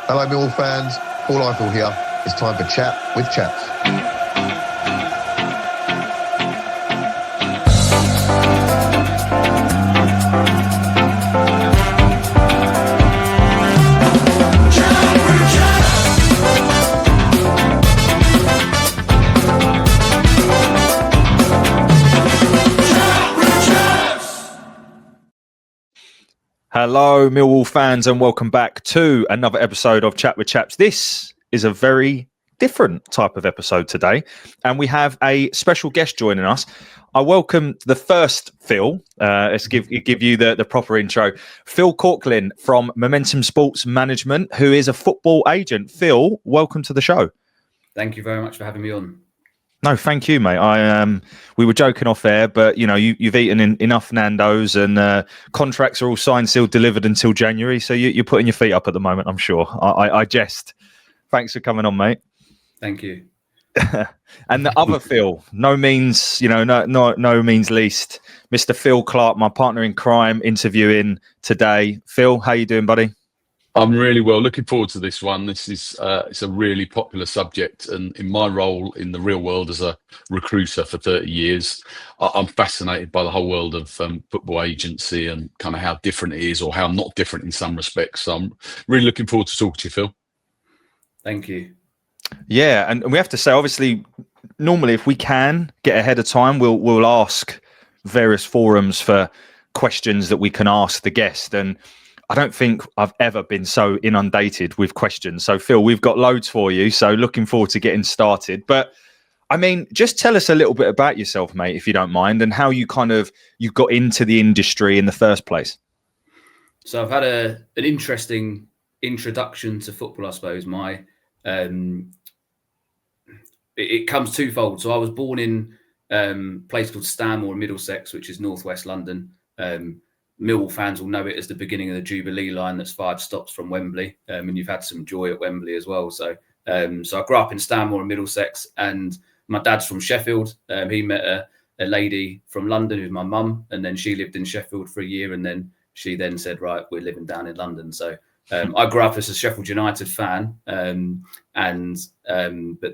Hello Millwall fans, Paul Eiffel here. It's time for Chat with Chaps. Hello, Millwall fans, and welcome back to another episode of Chat with Chaps. This is a very different type of episode today, and we have a special guest joining us. I welcome the first Phil. Let's give you the proper intro. Phil Korklin from Momentum Sports Management, who is a football agent. Phil, welcome to the show. Thank you very much for having me on. No, thank you, mate. We were joking off air, but you've eaten enough Nando's, and contracts are all signed, sealed, delivered until January. So you're putting your feet up at the moment, I'm sure. I jest. Thanks for coming on, mate. Thank you. And the other Phil, no means least, Mr. Phil Clark, my partner in crime, interviewing today. Phil, how you doing, buddy? I'm really well. Looking forward to this one. This is it's a really popular subject, and in my role in the real world as a recruiter for 30 years, I'm fascinated by the whole world of football agency and kind of how different it is, or how not different in some respects. So I'm really looking forward to talking to you, Phil. Thank you. Yeah, and we have to say, obviously, normally if we can get ahead of time, we'll ask various forums for questions that we can ask the guest, and I don't think I've ever been so inundated with questions. So, Phil, we've got loads for you. So looking forward to getting started. But, I mean, just tell us a little bit about yourself, mate, if you don't mind, and how you got into the industry in the first place. So I've had an interesting introduction to football, I suppose. It comes twofold. So I was born in a place called Stanmore in Middlesex, which is northwest London. Millwall fans will know it as the beginning of the Jubilee line that's 5 stops from Wembley, and you've had some joy at Wembley as well. So I grew up in Stanmore in Middlesex, and my dad's from Sheffield. He met a lady from London who's my mum, and then she lived in Sheffield for a year, and then she said, right, we're living down in London. So I grew up as a Sheffield United fan, but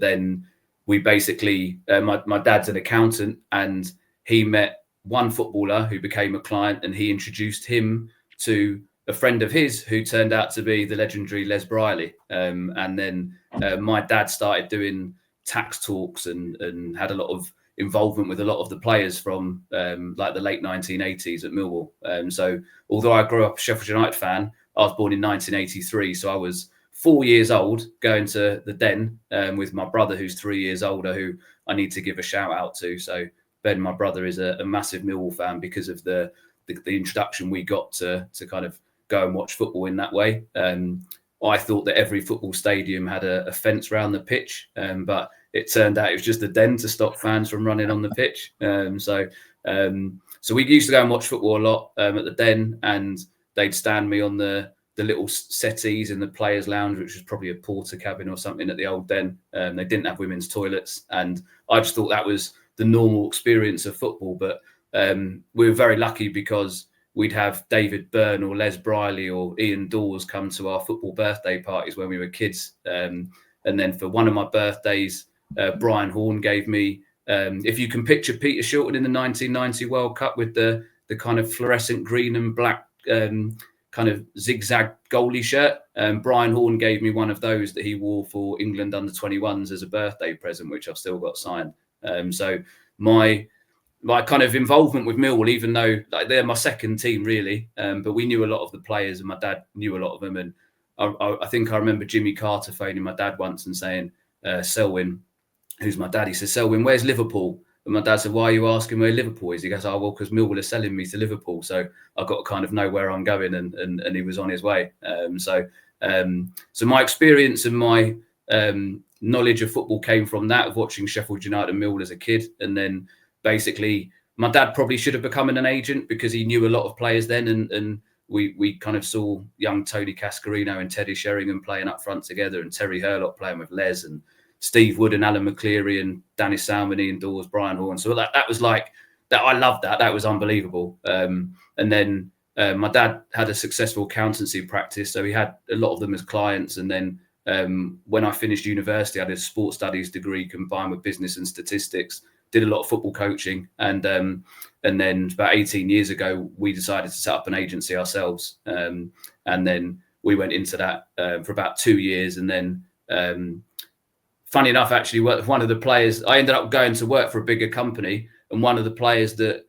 then we basically, my dad's an accountant, and he met one footballer who became a client, and he introduced him to a friend of his who turned out to be the legendary Les Briley. And then my dad started doing tax talks and had a lot of involvement with a lot of the players from like the late 1980s at Millwall. So although I grew up a Sheffield United fan, I was born in 1983. So I was 4 years old going to the Den with my brother, who's 3 years older, who I need to give a shout out to. So Ben, my brother, is a massive Millwall fan because of the introduction we got to kind of go and watch football in that way. I thought that every football stadium had a fence around the pitch, but it turned out it was just a Den to stop fans from running on the pitch. So we used to go and watch football a lot at the Den, and they'd stand me on the little settees in the players' lounge, which was probably a porter cabin or something at the old Den. They didn't have women's toilets, and I just thought that was the normal experience of football. But we were very lucky because we'd have David Byrne or Les Briley or Ian Dawes come to our football birthday parties when we were kids. And then for one of my birthdays, Brian Horne gave me, if you can picture Peter Shilton in the 1990 World Cup with the kind of fluorescent green and black kind of zigzag goalie shirt, Brian Horne gave me one of those that he wore for England under-21s as a birthday present, which I've still got signed. So my kind of involvement with Millwall, even though they're my second team really, but we knew a lot of the players, and my dad knew a lot of them. And I think I remember Jimmy Carter phoning my dad once and saying, Selwyn, who's my dad, he said, Selwyn, where's Liverpool? And my dad said, why are you asking where Liverpool is? He goes, oh, well, because Millwall are selling me to Liverpool. So I've got to kind of know where I'm going, and he was on his way. So my experience and my knowledge of football came from that, of watching Sheffield United and Millwall as a kid. And then basically my dad probably should have become an agent because he knew a lot of players then. And we kind of saw young Tony Cascarino and Teddy Sheringham playing up front together, and Terry Hurlock playing with Les, and Steve Wood and Alan McCleary and Danny Salmon, Ian Dawes, Brian Horne. So that was like that. I loved that. That was unbelievable. And then my dad had a successful accountancy practice, so he had a lot of them as clients. And then when I finished university, I did a sports studies degree combined with business and statistics. Did a lot of football coaching, and then about 18 years ago, we decided to set up an agency ourselves. And then we went into that for about 2 years, and then funny enough, actually, one of the players, I ended up going to work for a bigger company, and one of the players that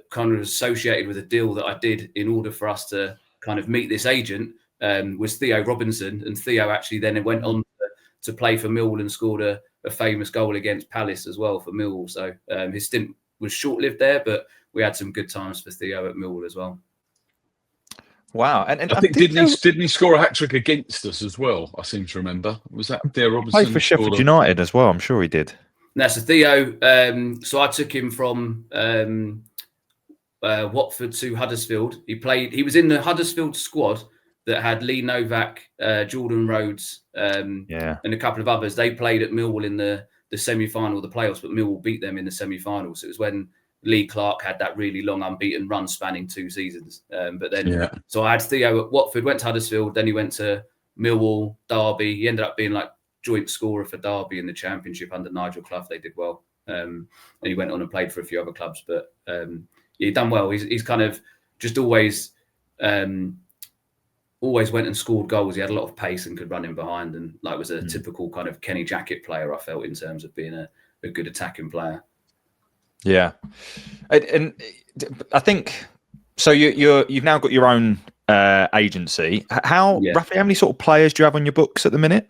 kind of associated with a deal that I did in order for us to kind of meet this agent was Theo Robinson. And Theo actually then went on to play for Millwall and scored a famous goal against Palace as well for Millwall. So his stint was short-lived there, but we had some good times for Theo at Millwall as well. Wow. And I think didn't he score a hat-trick against us as well? I seem to remember. Was that Theo Robinson? Played for Sheffield United as well, I'm sure he did. No, so Theo, so I took him from Watford to Huddersfield. He was in the Huddersfield squad that had Lee Novak, Jordan Rhodes, and a couple of others. They played at Millwall in the semi-final of the playoffs, but Millwall beat them in the semi-finals. It was when Lee Clark had that really long unbeaten run spanning 2 seasons. So I had Theo at Watford, went to Huddersfield, then he went to Millwall, Derby. He ended up being like joint scorer for Derby in the Championship under Nigel Clough. They did well. And he went on and played for a few other clubs, but he done well. He's kind of just always went and scored goals. He had a lot of pace and could run in behind, and like was a typical kind of Kenny Jackett player, I felt, in terms of being a good attacking player. Yeah. And I think so. You've now got your own agency. Roughly how many sort of players do you have on your books at the minute?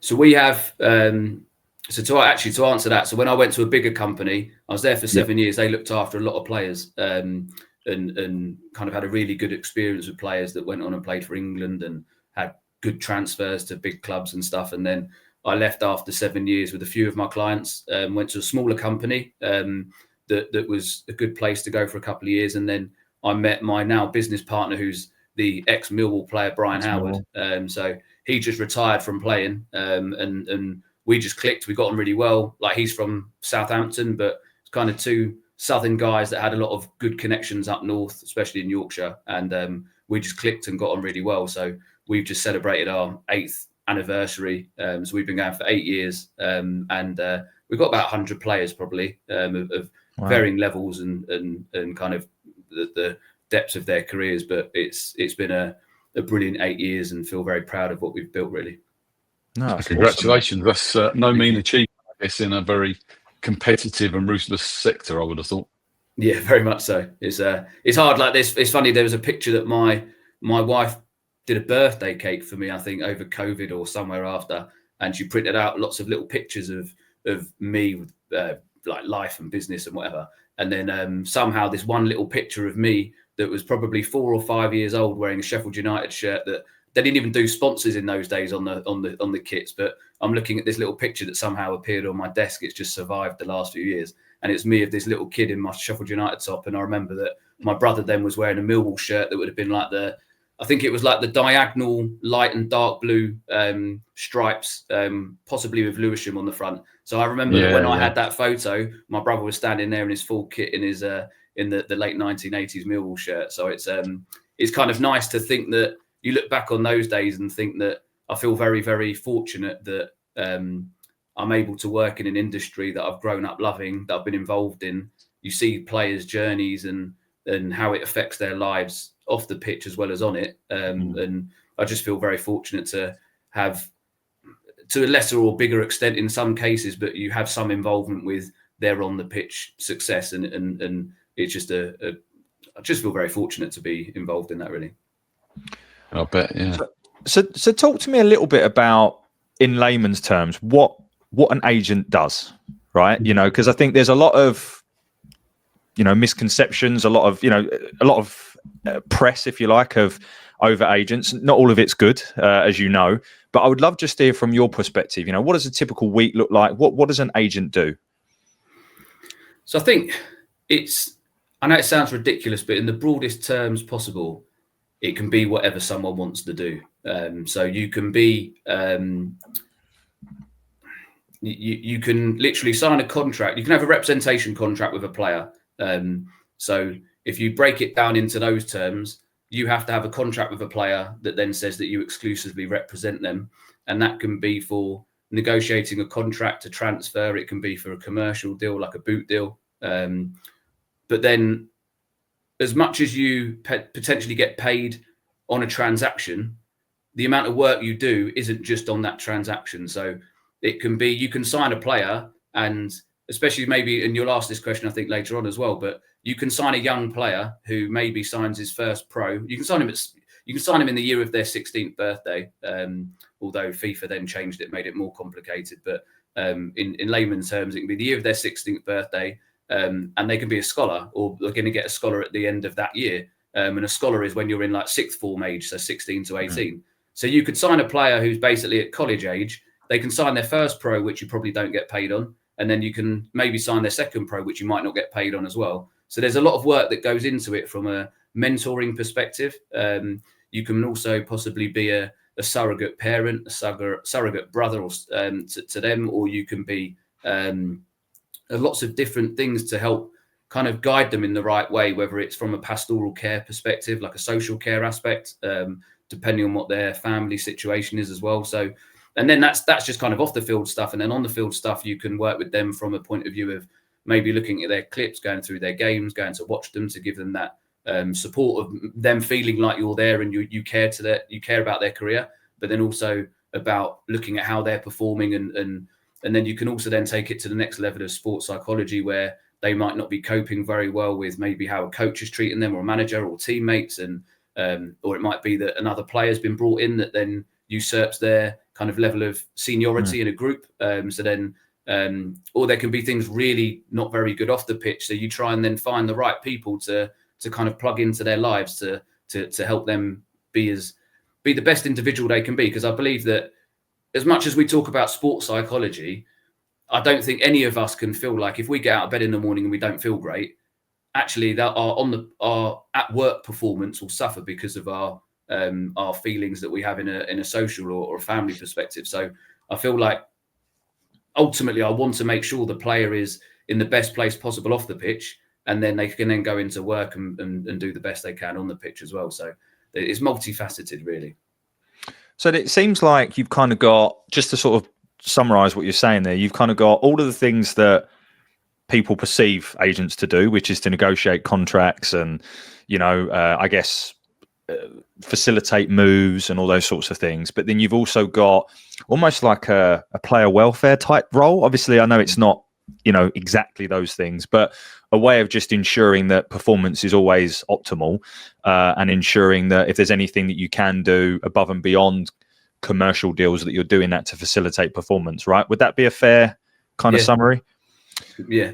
So we have. To answer that, so when I went to a bigger company, I was there for 7 years. They looked after a lot of players, and kind of had a really good experience with players that went on and played for England and had good transfers to big clubs and stuff. And then I left after 7 years with a few of my clients, went to a smaller company that was a good place to go for a couple of years. And then I met my now business partner, who's the ex-Millwall player, Brian Howard. So he just retired from playing, and we just clicked. We got on really well. Like, he's from Southampton, but it's kind of two southern guys that had a lot of good connections up north, especially in Yorkshire. And we just clicked and got on really well. So we've just celebrated our 8th anniversary. So we've been going for 8 years. And we've got about 100 players probably of varying levels and kind of the depths of their careers. But it's been a brilliant 8 years, and feel very proud of what we've built, really. No, congratulations. Awesome. That's no mean achievement, I guess, in a very competitive and ruthless sector, I would have thought. Yeah, very much so. It's hard like this. It's funny, there was a picture that my wife did a birthday cake for me, I think over COVID or somewhere after, and she printed out lots of little pictures of me with like life and business and whatever. And then somehow this one little picture of me that was probably 4 or 5 years old wearing a Sheffield United shirt, that they didn't even do sponsors in those days on the kits, but I'm looking at this little picture that somehow appeared on my desk. It's just survived the last few years, and it's me of this little kid in my Sheffield United top. And I remember that my brother then was wearing a Millwall shirt that would have been like I think it was like the diagonal light and dark blue stripes, possibly with Lewisham on the front. So I remember that when I had that photo, my brother was standing there in his full kit in his in the late 1980s Millwall shirt. So it's kind of nice to think that you look back on those days and think that I feel very, very fortunate that I'm able to work in an industry that I've grown up loving, that I've been involved in. You see players' journeys and how it affects their lives off the pitch as well as on it. And I just feel very fortunate to have, to a lesser or bigger extent in some cases, but you have some involvement with their on the pitch success. And it's just I just feel very fortunate to be involved in that, really. I bet, yeah. So talk to me a little bit about, in layman's terms, what an agent does, right? You know, because I think there's a lot of, misconceptions, a lot of press, if you like, over agents. Not all of it's good, as you know, but I would love just to hear from your perspective. What does a typical week look like? What does an agent do? So I think I know it sounds ridiculous, but in the broadest terms possible, it can be whatever someone wants to do. So you can be, you can literally sign a contract. You can have a representation contract with a player. So if you break it down into those terms, you have to have a contract with a player that then says that you exclusively represent them. And that can be for negotiating a contract to transfer. It can be for a commercial deal, like a boot deal. But then as much as you potentially get paid on a transaction, the amount of work you do isn't just on that transaction. So it can be, you can sign a player, and especially maybe, and you'll ask this question, I think, later on as well, but you can sign a young player who maybe signs his first pro. You can sign him in the year of their 16th birthday, although FIFA then changed it, made it more complicated. But in layman's terms, it can be the year of their 16th birthday, and they can be a scholar, or they're going to get a scholar at the end of that year. And a scholar is when you're in like sixth form age, so 16 to 18. So you could sign a player who's basically at college age. They can sign their first pro, which you probably don't get paid on. And then you can maybe sign their second pro, which you might not get paid on as well. So there's a lot of work that goes into it from a mentoring perspective. You can also possibly be a surrogate parent, a surrogate brother to them, or you can be lots of different things to help kind of guide them in the right way, whether it's from a pastoral care perspective, like a social care aspect, depending on what their family situation is as well. So, and then that's just kind of off the field stuff. And then on the field stuff, you can work with them from a point of view of maybe looking at their clips, going through their games, going to watch them, to give them that support of them feeling like you're there and you care about their career, but then also about looking at how they're performing, and then you can also then take it to the next level of sports psychology, where they might not be coping very well with maybe how a coach is treating them, or a manager, or teammates, and or it might be that another player has been brought in that then usurps their kind of level of seniority in a group. So then, or there can be things really not very good off the pitch. So you try and then find the right people to kind of plug into their lives to help them be the best individual they can be. Because I believe that as much as we talk about sports psychology, I don't think any of us can feel like if we get out of bed in the morning and we don't feel great, actually that our at work performance will suffer because of our feelings that we have in a social or a family perspective. So I feel like ultimately I want to make sure the player is in the best place possible off the pitch, and then they can then go into work and do the best they can on the pitch as well. So it's multifaceted, really. So it seems like you've kind of got, just to sort of summarize what you're saying there, you've kind of got all of the things that people perceive agents to do, which is to negotiate contracts and, I guess, facilitate moves and all those sorts of things. But then you've also got almost like a player welfare type role. Obviously, I know it's not, exactly those things, but a way of just ensuring that performance is always optimal, and ensuring that if there's anything that you can do above and beyond commercial deals, that you're doing that to facilitate performance, right? Would that be a fair kind of summary? Yeah.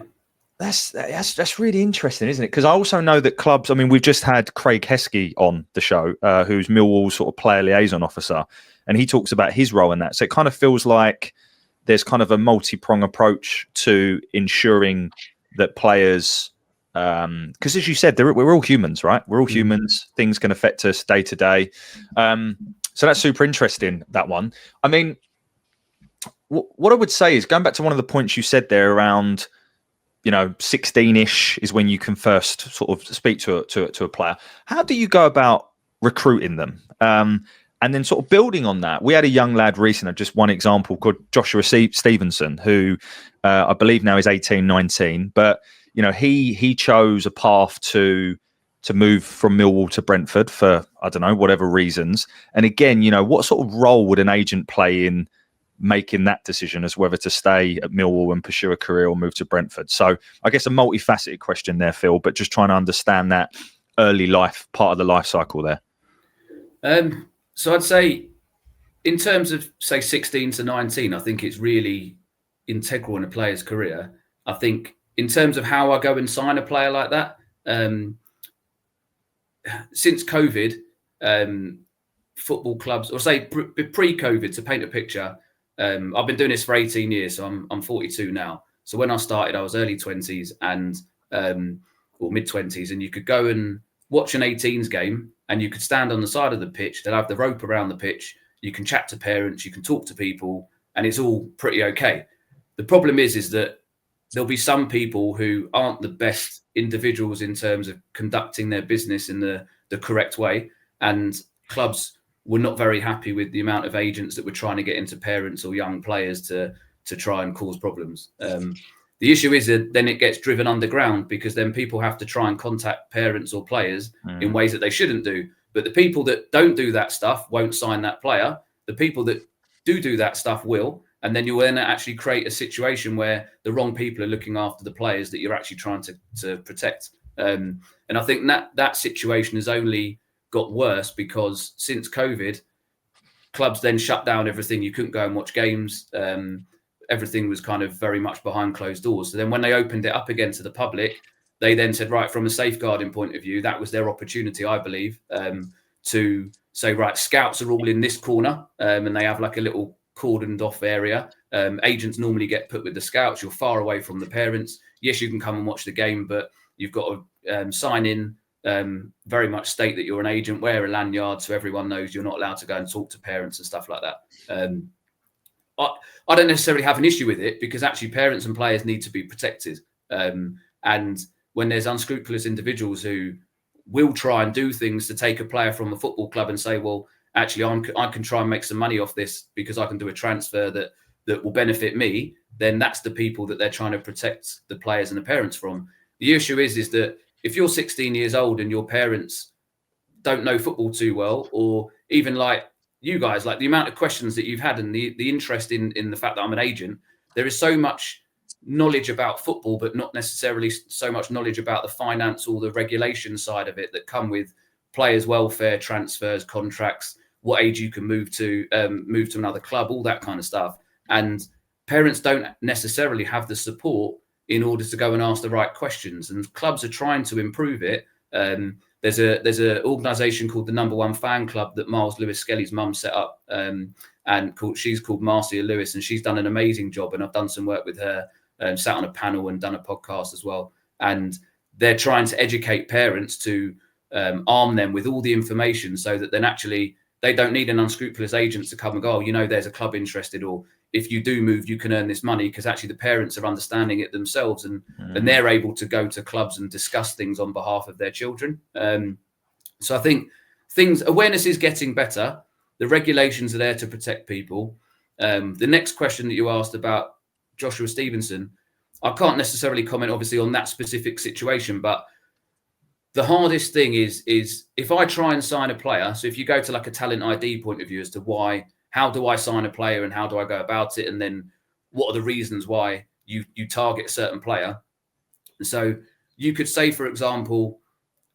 That's really interesting, isn't it? Because I also know that clubs, we've just had Craig Heskey on the show, who's Millwall's sort of player liaison officer, and he talks about his role in that. So it kind of feels like there's kind of a multi-prong approach to ensuring that players, because as you said, we're all humans, right? We're all humans. Things can affect us day to day. So that's super interesting, that one. What I would say is, going back to one of the points you said there around, 16-ish is when you can first sort of speak to a player. How do you go about recruiting them? And then sort of building on that, we had a young lad recently, just one example, called Joshua Stevenson, who I believe now is 18, 19. But, he chose a path to move from Millwall to Brentford for, I don't know, whatever reasons. And again, what sort of role would an agent play in making that decision as whether to stay at Millwall and pursue a career or move to Brentford? So I guess a multifaceted question there, Phil, but just trying to understand that early life part of the life cycle there. So I'd say in terms of, say, 16 to 19, I think it's really integral in a player's career. I think in terms of how I go and sign a player like that, since COVID, football clubs, or say pre-COVID, to paint a picture, I've been doing this for 18 years, so I'm 42 now. So when I started, I was early 20s and or mid 20s, and you could go and watch an 18s game, and you could stand on the side of the pitch. They'll have the rope around the pitch. You can chat to parents, you can talk to people, and it's all pretty okay. The problem is that there'll be some people who aren't the best individuals in terms of conducting their business in the correct way. And clubs were not very happy with the amount of agents that were trying to get into parents or young players to try and cause problems. The issue is that then it gets driven underground, because then people have to try and contact parents or players in ways that they shouldn't do. But the people that don't do that stuff won't sign that player. The people that do that stuff will. And then you'll then actually create a situation where the wrong people are looking after the players that you're actually trying to protect. And I think that situation has only got worse, because since COVID, clubs then shut down everything. You couldn't go and watch games. Everything was kind of very much behind closed doors. So then when they opened it up again to the public, they then said, right, from a safeguarding point of view, that was their opportunity, I believe, to say, right, scouts are all in this corner, and they have like a little cordoned off area. Agents normally get put with the scouts. You're far away from the parents. Yes, you can come and watch the game, but you've got to sign in, very much state that you're an agent, wear a lanyard so everyone knows you're not allowed to go and talk to parents and stuff like that. I don't necessarily have an issue with it, because actually parents and players need to be protected. And when there's unscrupulous individuals who will try and do things to take a player from a football club and say, well, actually, I can try and make some money off this because I can do a transfer that will benefit me, then that's the people that they're trying to protect the players and the parents from. The issue is that if you're 16 years old and your parents don't know football too well, or even like you guys, like the amount of questions that you've had and the interest in the fact that I'm an agent, there is so much knowledge about football, but not necessarily so much knowledge about the finance or the regulation side of it that come with players' welfare, transfers, contracts, what age you can move to another club, all that kind of stuff. And parents don't necessarily have the support in order to go and ask the right questions. And clubs are trying to improve it. There's an organisation called the Number One Fan Club that Miles Lewis Skelly's mum set up, and she's called Marcia Lewis, and she's done an amazing job. And I've done some work with her, sat on a panel and done a podcast as well. And they're trying to educate parents to arm them with all the information, so that then actually they don't need an unscrupulous agent to come and go, oh, there's a club interested, or if you do move, you can earn this money, because actually the parents are understanding it themselves, and they're able to go to clubs and discuss things on behalf of their children. So I think awareness is getting better. The regulations are there to protect people. The next question that you asked about Joshua Stevenson, I can't necessarily comment obviously on that specific situation, but the hardest thing is if I try and sign a player. So if you go to like a talent ID point of view as to how do I sign a player and how do I go about it? And then what are the reasons why you target a certain player? So you could say, for example,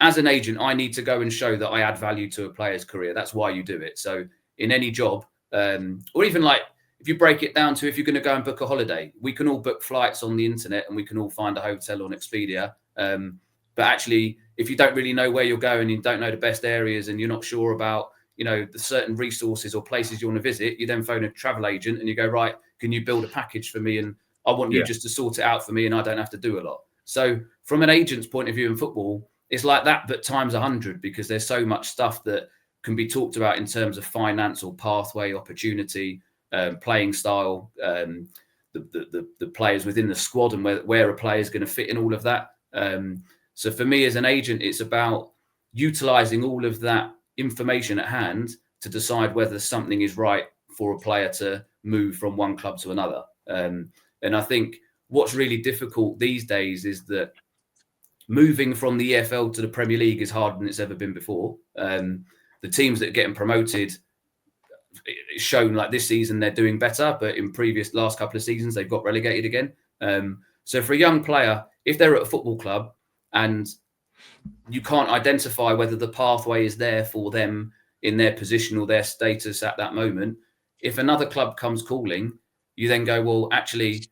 as an agent, I need to go and show that I add value to a player's career. That's why you do it. So in any job, or even like if you break it down to, if you're going to go and book a holiday, we can all book flights on the internet and we can all find a hotel on Expedia. But actually, if you don't really know where you're going, you don't know the best areas, and you're not sure about, the certain resources or places you want to visit, you then phone a travel agent and you go, right, can you build a package for me? And I want you just to sort it out for me, and I don't have to do a lot. So from an agent's point of view in football, it's like that, but times 100, because there's so much stuff that can be talked about in terms of finance or pathway, opportunity, playing style, the players within the squad, and where a player is going to fit in all of that. So for me as an agent, it's about utilizing all of that information at hand to decide whether something is right for a player to move from one club to another. And I think what's really difficult these days is that moving from the EFL to the Premier League is harder than it's ever been before. The teams that are getting promoted, it's shown like this season they're doing better, but in last couple of seasons they've got relegated again. So for a young player, if they're at a football club and you can't identify whether the pathway is there for them in their position or their status at that moment, if another club comes calling, you then go, well, actually,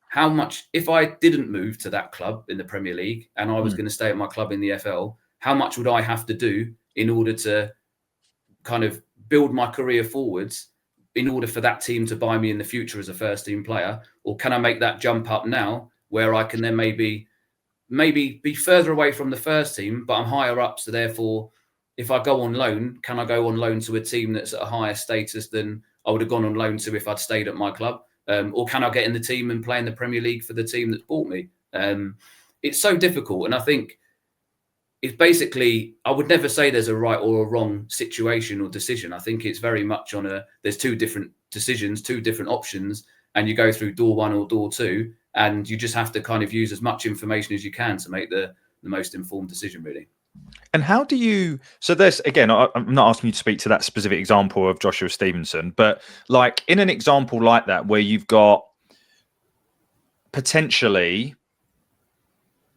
how much, if I didn't move to that club in the Premier League and I was going to stay at my club in the FL, how much would I have to do in order to kind of build my career forwards in order for that team to buy me in the future as a first team player? Or can I make that jump up now where I can then maybe be further away from the first team, but I'm higher up. So therefore, if I go on loan, can I go on loan to a team that's at a higher status than I would have gone on loan to if I'd stayed at my club? or can I get in the team and play in the Premier League for the team that's bought me? It's so difficult. And I think it's basically, I would never say there's a right or a wrong situation or decision. I think it's very much there's two different decisions, two different options, and you go through door one or door two, and you just have to kind of use as much information as you can to make the most informed decision, really. And how do you, so there's, again, I'm not asking you to speak to that specific example of Joshua Stevenson, but like in an example like that, where you've got potentially,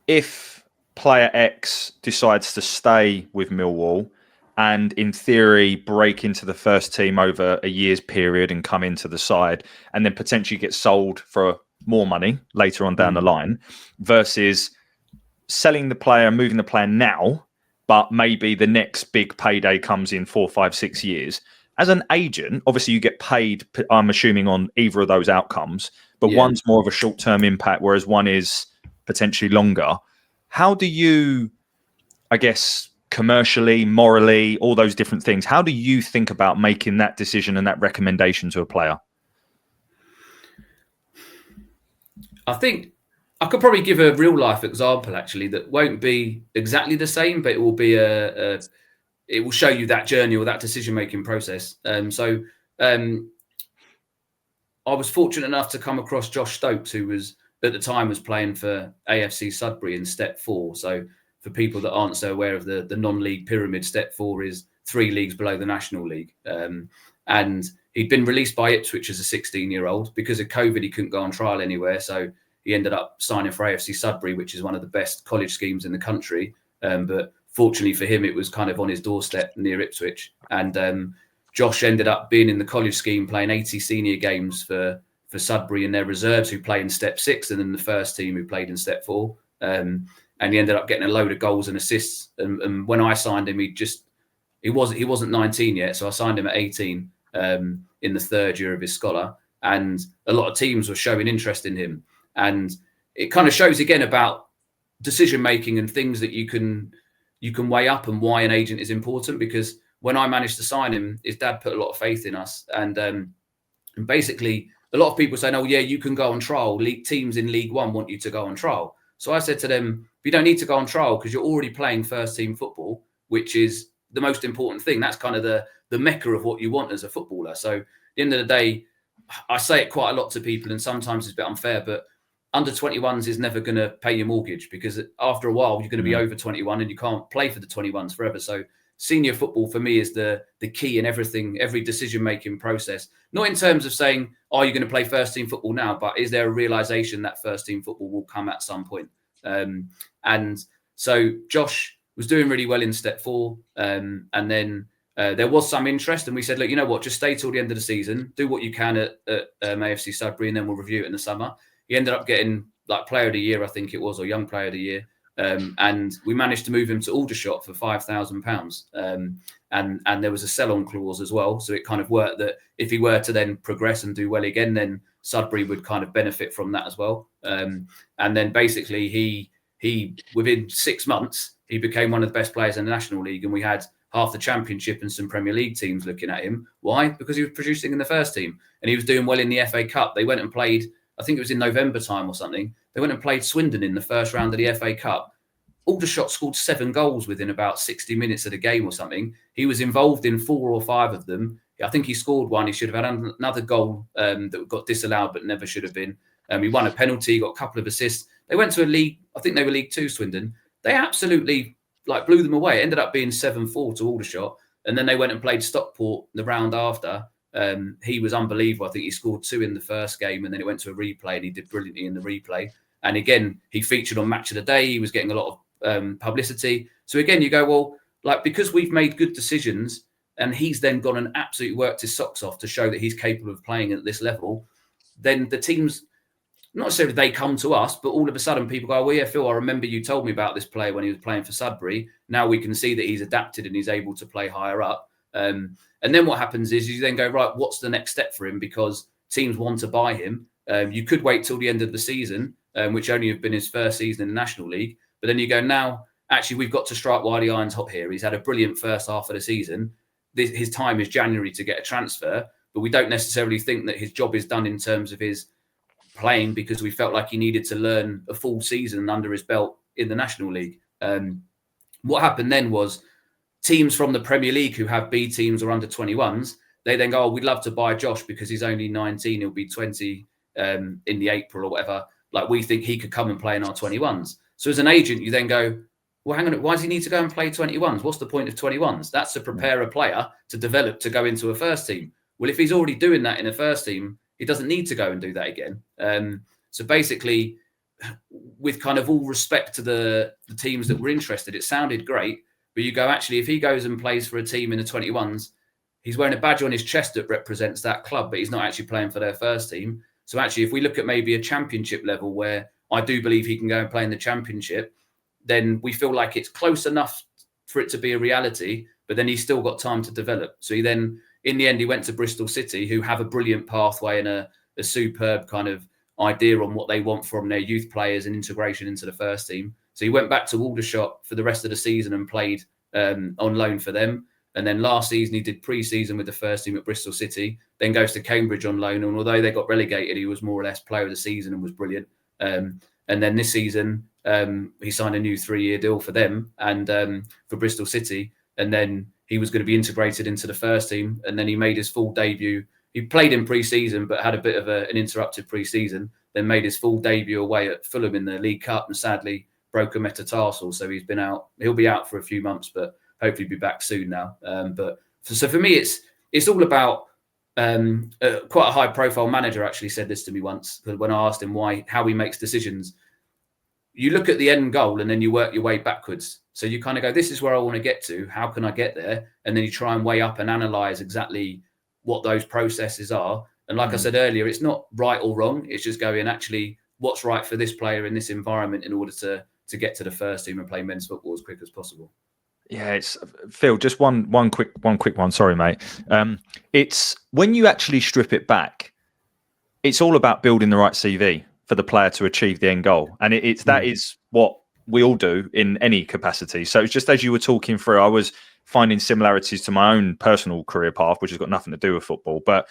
if player X decides to stay with Millwall and in theory break into the first team over a year's period and come into the side and then potentially get sold for more money later on down the line, versus selling the player, moving the player now, but maybe the next big payday comes in 4, 5, 6 years. As an agent, obviously you get paid, I'm assuming, on either of those outcomes, but one's more of a short-term impact, whereas one is potentially longer. How do you, I guess, commercially, morally, all those different things, how do you think about making that decision and that recommendation to a player? I think I could probably give a real life example, actually, that won't be exactly the same, but it will be it will show you that journey or that decision-making process. So I was fortunate enough to come across Josh Stokes, who was at the time was playing for AFC Sudbury in Step 4. So for people that aren't so aware of the non-league pyramid, Step 4 is 3 leagues below the National League. And he'd been released by Ipswich as a 16-year-old. Because of COVID, he couldn't go on trial anywhere. So he ended up signing for AFC Sudbury, which is one of the best college schemes in the country. But fortunately for him, it was kind of on his doorstep near Ipswich. And Josh ended up being in the college scheme, playing 80 senior games for Sudbury and their reserves, who play in Step 6, and then the first team who played in Step 4. And he ended up getting a load of goals and assists. And when I signed him, he wasn't 19 yet, so I signed him at 18 in the third year of his scholar. And a lot of teams were showing interest in him. And it kind of shows again about decision making and things that you can weigh up and why an agent is important. Because when I managed to sign him, his dad put a lot of faith in us. And basically, a lot of people say, "Oh, yeah, you can go on trial. Teams in League One want you to go on trial." So I said to them, "You don't need to go on trial because you're already playing first team football, which is the most important thing. That's kind of the mecca of what you want as a footballer." So at the end of the day, I say it quite a lot to people, and sometimes it's a bit unfair, but under 21s is never going to pay your mortgage, because after a while you're going to be over 21 and you can't play for the 21s forever. So senior football for me is the key in everything, every decision-making process. Not in terms of saying, "Are you going to play first team football now?" but is there a realization that first team football will come at some point? And so Josh was doing really well in Step 4. And then there was some interest, and we said, "Look, you know what, just stay till the end of the season, do what you can at AFC Sudbury, and then we'll review it in the summer." He ended up getting like Player of the Year, I think it was, or Young Player of the Year. And we managed to move him to Aldershot for £5,000. And there was a sell-on clause as well. So it kind of worked that if he were to then progress and do well again, then Sudbury would kind of benefit from that as well. And then basically he within 6 months, he became one of the best players in the National League. And we had half the Championship and some Premier League teams looking at him. Why? Because he was producing in the first team and he was doing well in the FA Cup. They went and played, I think it was in November time or something. They went and played Swindon in the first round of the FA Cup. Aldershot scored 7 goals within about 60 minutes of the game or something. He was involved in 4 or 5 of them. I think he scored one. He should have had another goal that got disallowed, but never should have been. He won a penalty, got a couple of assists. They went to a league, I think they were League 2, Swindon. They absolutely blew them away. It ended up being 7-4 to Aldershot. And then they went and played Stockport the round after. He was unbelievable. I think he scored 2 in the first game, and then it went to a replay, and he did brilliantly in the replay. And again, he featured on Match of the Day. He was getting a lot of publicity. So again, you go, well, because we've made good decisions, and he's then gone and absolutely worked his socks off to show that he's capable of playing at this level, then the teams, not necessarily they come to us, but all of a sudden people go, "Well, yeah, Phil, I remember you told me about this player when he was playing for Sudbury. Now we can see that he's adapted and he's able to play higher up." And then what happens is you then go, right, what's the next step for him? Because teams want to buy him. You could wait till the end of the season, which only have been his first season in the National League. But then you go, now, actually, we've got to strike while the iron's hot here. He's had a brilliant first half of the season. His time is January to get a transfer. but we don't necessarily think that his job is done in terms of his playing, because we felt like he needed to learn a full season under his belt in the National League. What happened then was teams from the Premier League who have B teams or under 21s, they then go, oh, we'd love to buy Josh because he's only 19, he'll be 20 in the April or whatever. Like, we think he could come and play in our 21s. So as an agent, you then go, well, hang on, why does he need to go and play 21s? What's the point of 21s? That's to prepare a player to develop to go into a first team. Well, if he's already doing that in a first team, he doesn't need to go and do that again. So basically, with kind of all respect to the teams that were interested, it sounded great. But you go, actually, if he goes and plays for a team in the 21s, he's wearing a badge on his chest that represents that club, but he's not actually playing for their first team. So actually, if we look at maybe a championship level where I do believe he can go and play in the championship, then we feel like it's close enough for it to be a reality, but then he's still got time to develop. So he then, in the end, he went to Bristol City, who have a brilliant pathway and a superb kind of idea on what they want from their youth players and integration into the first team. So he went back to Aldershot for the rest of the season and played on loan for them. And then last season, he did pre-season with the first team at Bristol City, then goes to Cambridge on loan. And although they got relegated, he was more or less player of the season and was brilliant. And then this season, he signed a new 3-year deal for them and for Bristol City. And then he was going to be integrated into the first team. And then he made his full debut. He played in pre-season, but had a bit of an interrupted pre-season, then made his full debut away at Fulham in the League Cup and sadly broke a metatarsal. So he's been out. He'll be out for a few months, but hopefully be back soon now. So for me, it's all about quite a high-profile manager actually said this to me once when I asked him how he makes decisions. You look at the end goal and then you work your way backwards. So you kind of go, this is where I want to get to. How can I get there? And then you try and weigh up and analyze exactly what those processes are. And like I said earlier, it's not right or wrong. It's just going, actually, what's right for this player in this environment in order to get to the first team and play men's football as quick as possible. Yeah, it's Phil. Just one quick one. Sorry, mate. It's when you actually strip it back, it's all about building the right CV for the player to achieve the end goal, and that is what we all do in any capacity. So it's just as you were talking through, I was finding similarities to my own personal career path, which has got nothing to do with football. But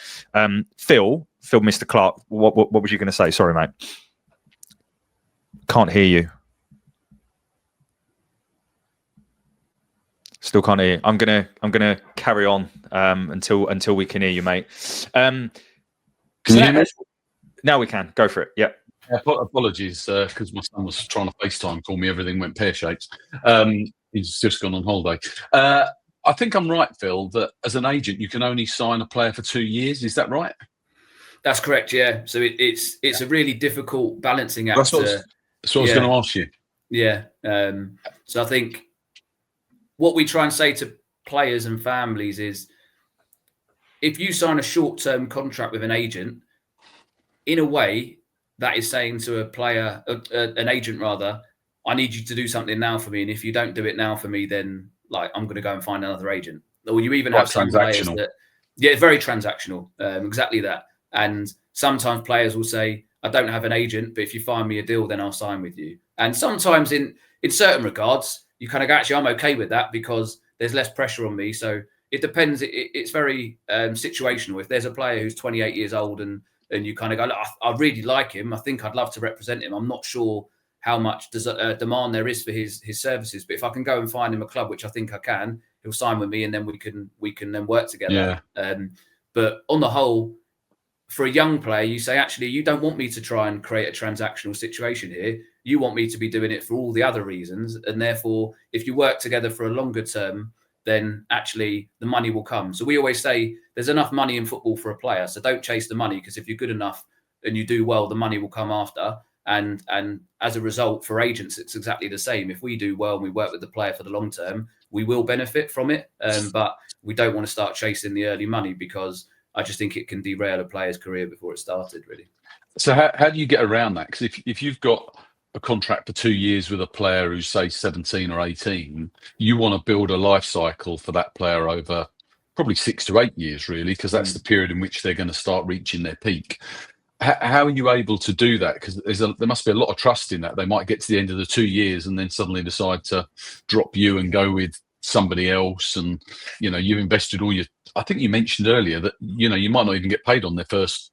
Phil, Mr. Clark, what was you going to say? Sorry, mate. Can't hear you. Still can't hear you. I'm gonna carry on until we can hear you, mate. Can you hear me? Now we can. Go for it. Yeah. Apologies, because my son was trying to FaceTime call me. Everything went pear-shaped. He's just gone on holiday. I think I'm right, Phil, that as an agent, you can only sign a player for 2 years. Is that right? That's correct, yeah. So it's a really difficult balancing act. That's what I was going to ask you. Yeah. So I think what we try and say to players and families is, if you sign a short-term contract with an agent, in a way, that is saying to a player, an agent rather, I need you to do something now for me. And if you don't do it now for me, then like I'm going to go and find another agent. Or you even have some players that, very transactional, exactly that. And sometimes players will say, I don't have an agent, but if you find me a deal, then I'll sign with you. And sometimes in certain regards, you kind of go, actually, I'm okay with that because there's less pressure on me. So it depends. It's very situational. If there's a player who's 28 years old and you kind of go, I really like him, I think I'd love to represent him, I'm not sure how much demand there is for his services, but if I can go and find him a club, which I think I can, he'll sign with me, and then we can then work together. Yeah. But on the whole, for a young player, you say, actually, you don't want me to try and create a transactional situation here. You want me to be doing it for all the other reasons. And therefore, if you work together for a longer term, then actually the money will come. So we always say there's enough money in football for a player. So don't chase the money, because if you're good enough and you do well, the money will come after. And as a result, for agents, it's exactly the same. If we do well and we work with the player for the long term, we will benefit from it. But we don't want to start chasing the early money, because I just think it can derail a player's career before it started, really. So how do you get around that? Because if you've got a contract for 2 years with a player who's, say, 17 or 18, you want to build a life cycle for that player over probably 6 to 8 years, really, because that's the period in which they're going to start reaching their peak. How are you able to do that? Because there must be a lot of trust in that. They might get to the end of the 2 years and then suddenly decide to drop you and go with somebody else, and you've invested all your. I think you mentioned earlier that you might not even get paid on their first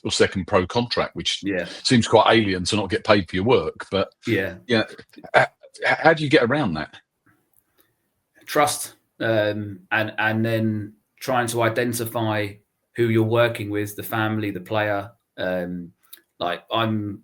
or second pro contract, which seems quite alien to not get paid for your work. But how do you get around that? Trust, and then trying to identify who you're working with, the family, the player. Like I'm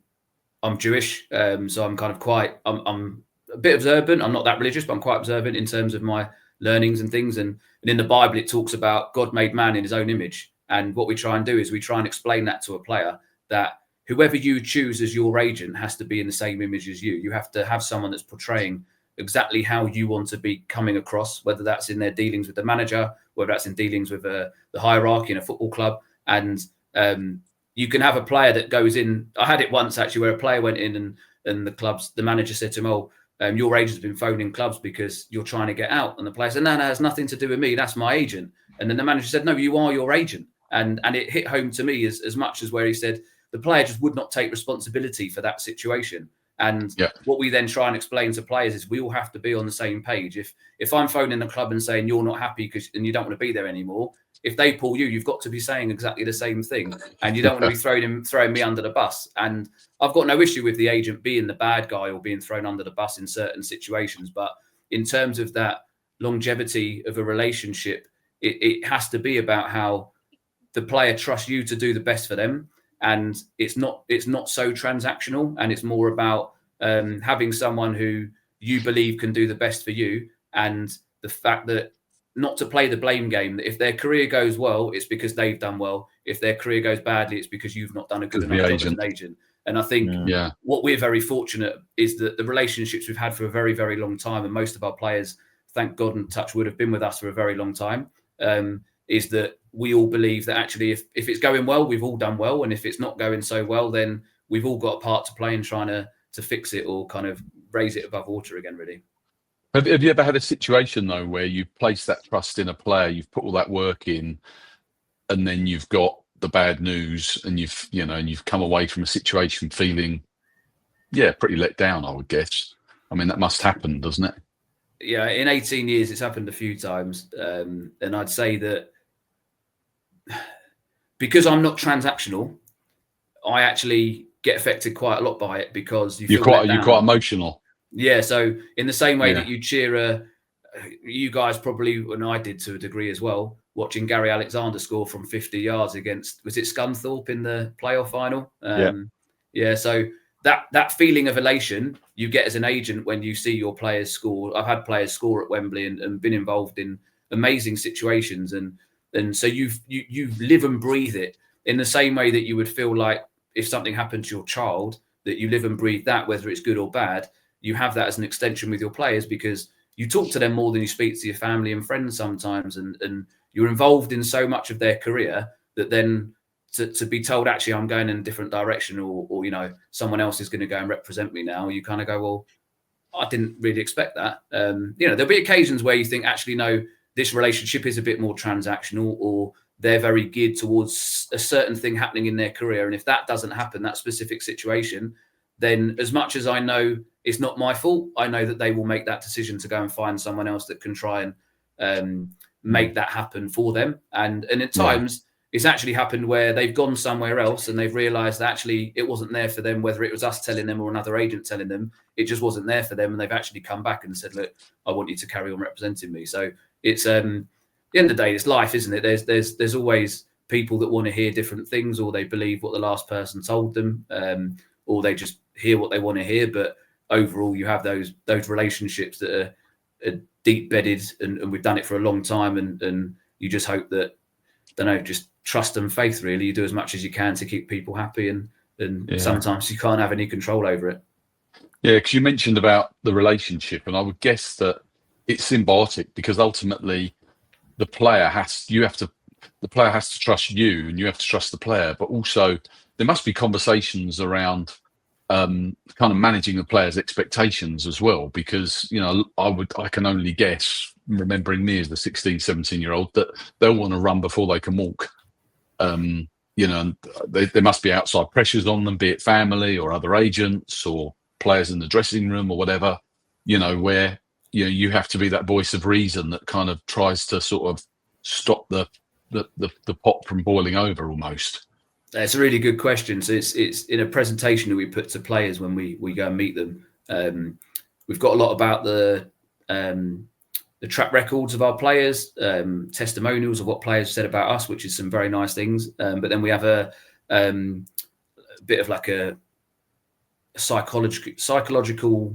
Jewish, so I'm kind of I'm a bit observant. I'm not that religious, but I'm quite observant in terms of my learnings and things. And in the Bible, it talks about God made man in his own image. And what we try and do is we try and explain that to a player, that whoever you choose as your agent has to be in the same image as you. You have to have someone that's portraying exactly how you want to be coming across, whether that's in their dealings with the manager, whether that's in dealings with the hierarchy in a football club. And you can have a player that goes in. I had it once actually where a player went in and the manager said to him, "Oh, your agent's been phoning clubs because you're trying to get out." And the player said, "No, it has nothing to do with me. That's my agent." And then the manager said, "No, you are your agent." And it hit home to me as much as where he said the player just would not take responsibility for that situation. And what we then try and explain to players is we all have to be on the same page. If I'm phoning the club and saying you're not happy and you don't want to be there anymore, if they pull you, you've got to be saying exactly the same thing, and you don't want to be throwing me under the bus. And I've got no issue with the agent being the bad guy or being thrown under the bus in certain situations. But in terms of that longevity of a relationship, it has to be about how the player trusts you to do the best for them. And it's not so transactional, and it's more about having someone who you believe can do the best for you, and the fact that not to play the blame game, that if their career goes well, it's because they've done well. If their career goes badly, it's because you've not done a good enough job as an agent. And I think what we're very fortunate is that the relationships we've had for a very, very long time, and most of our players, thank God and touch wood, have been with us for a very long time, is that we all believe that actually if it's going well, we've all done well. And if it's not going so well, then we've all got a part to play in trying to fix it or kind of raise it above water again, really. Have you ever had a situation, though, where you've placed that trust in a player, you've put all that work in, and then you've got the bad news, and you've come away from a situation feeling, pretty let down, I would guess. I mean, that must happen, doesn't it? Yeah, in 18 years, it's happened a few times. And I'd say that because I'm not transactional, I actually get affected quite a lot by it, because you're quite emotional. Yeah, so in the same way that you cheer, you guys probably, and I did to a degree as well, watching Gary Alexander score from 50 yards against, was it Scunthorpe in the playoff final? So that feeling of elation you get as an agent when you see your players score. I've had players score at Wembley and been involved in amazing situations, and so you live and breathe it in the same way that you would feel like if something happened to your child, that you live and breathe that, whether it's good or bad. You have that as an extension with your players, because you talk to them more than you speak to your family and friends sometimes, and you're involved in so much of their career that then to be told, actually, I'm going in a different direction, or someone else is going to go and represent me now, you kind of go, well, I didn't really expect that. There'll be occasions where you think, actually, no, this relationship is a bit more transactional, or they're very geared towards a certain thing happening in their career. And if that doesn't happen, that specific situation, then as much as I know it's not my fault, I know that they will make that decision to go and find someone else that can try and make that happen for them. And at times it's actually happened where they've gone somewhere else and they've realized that actually it wasn't there for them, whether it was us telling them or another agent telling them, it just wasn't there for them. And they've actually come back and said, look, I want you to carry on representing me. So it's at the end of the day, it's life, isn't it? There's always people that want to hear different things, or they believe what the last person told them, or they just hear what they want to hear. But overall, you have those relationships that are deep bedded, and we've done it for a long time, and you just hope that, just trust and faith, really. You do as much as you can to keep people happy, and sometimes you can't have any control over it. Yeah, because you mentioned about the relationship, and I would guess that it's symbiotic, because ultimately the player has to trust you, and you have to trust the player. But also there must be conversations around kind of managing the players' expectations as well, because I can only guess, remembering me as the 16, 17-year-old, that they'll want to run before they can walk. And there must be outside pressures on them, be it family or other agents or players in the dressing room or whatever, where you have to be that voice of reason that kind of tries to sort of stop the pot from boiling over almost. That's a really good question. So it's in a presentation that we put to players when we go and meet them. We've got a lot about the track records of our players, testimonials of what players said about us, which is some very nice things. But then we have a bit of like a psychological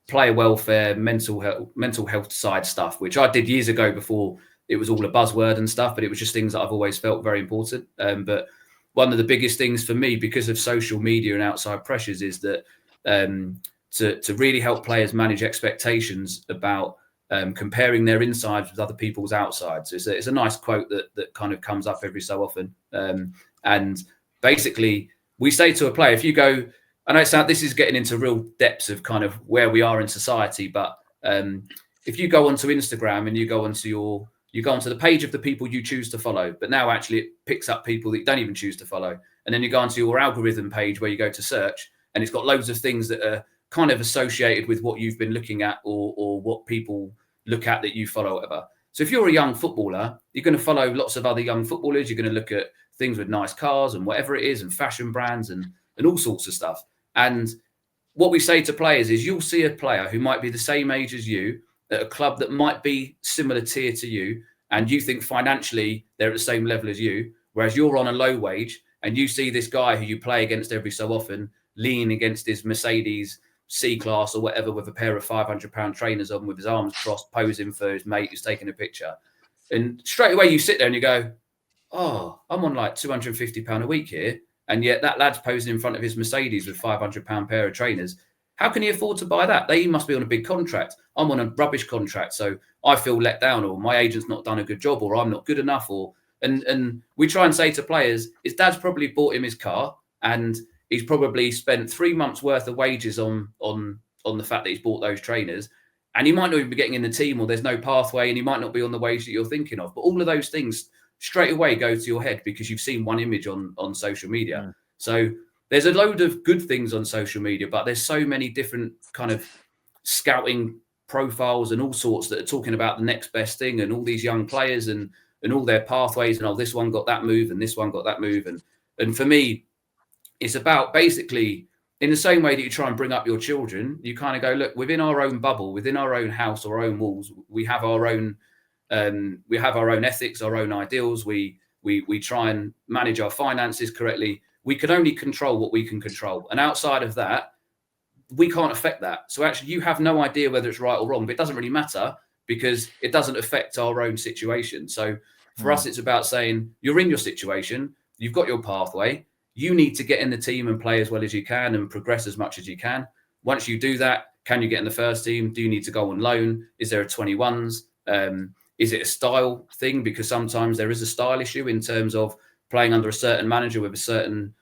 player welfare, mental health side stuff, which I did years ago before it was all a buzzword and stuff, but it was just things that I've always felt very important. But one of the biggest things for me, because of social media and outside pressures, is that to really help players manage expectations about comparing their insides with other people's outsides. It's a nice quote that kind of comes up every so often. And basically, we say to a player, if you go, I know this is getting into real depths of kind of where we are in society, but if you go onto Instagram and you go onto the page of the people you choose to follow, but now actually it picks up people that you don't even choose to follow. And then you go onto your algorithm page where you go to search, and it's got loads of things that are kind of associated with what you've been looking at or what people look at that you follow, whatever. So if you're a young footballer, you're going to follow lots of other young footballers. You're going to look at things with nice cars and whatever it is, and fashion brands and all sorts of stuff. And what we say to players is, you'll see a player who might be the same age as you at a club that might be similar tier to you, and you think financially they're at the same level as you, whereas you're on a low wage, and you see this guy who you play against every so often lean against his Mercedes C-Class or whatever with a pair of £500 trainers on, with his arms crossed, posing for his mate who's taking a picture. And straight away you sit there and you go, oh, I'm on like £250 a week here, and yet that lad's posing in front of his Mercedes with £500 pair of trainers. How can he afford to buy that? They must be on a big contract. I'm on a rubbish contract, so I feel let down, or my agent's not done a good job, or I'm not good enough. And we try and say to players, his dad's probably bought him his car, and he's probably spent 3 months worth of wages on the fact that he's bought those trainers, and he might not even be getting in the team, or there's no pathway, and he might not be on the wage that you're thinking of. But all of those things straight away go to your head because you've seen one image on social media. Yeah. So there's a load of good things on social media, but there's so many different kind of scouting profiles and all sorts that are talking about the next best thing, and all these young players and all their pathways, and this one got that move and this one got that move. And for me, it's about basically, in the same way that you try and bring up your children, you kind of go, look, within our own bubble, within our own house or our own walls, we have our own ethics, our own ideals. We try and manage our finances correctly. We can only control what we can control. And outside of that, we can't affect that. So actually, you have no idea whether it's right or wrong, but it doesn't really matter because it doesn't affect our own situation. So for us, it's about saying, you're in your situation, you've got your pathway, you need to get in the team and play as well as you can and progress as much as you can. Once you do that, can you get in the first team? Do you need to go on loan? Is there a 21s? Is it a style thing? Because sometimes there is a style issue in terms of playing under a certain manager with a certain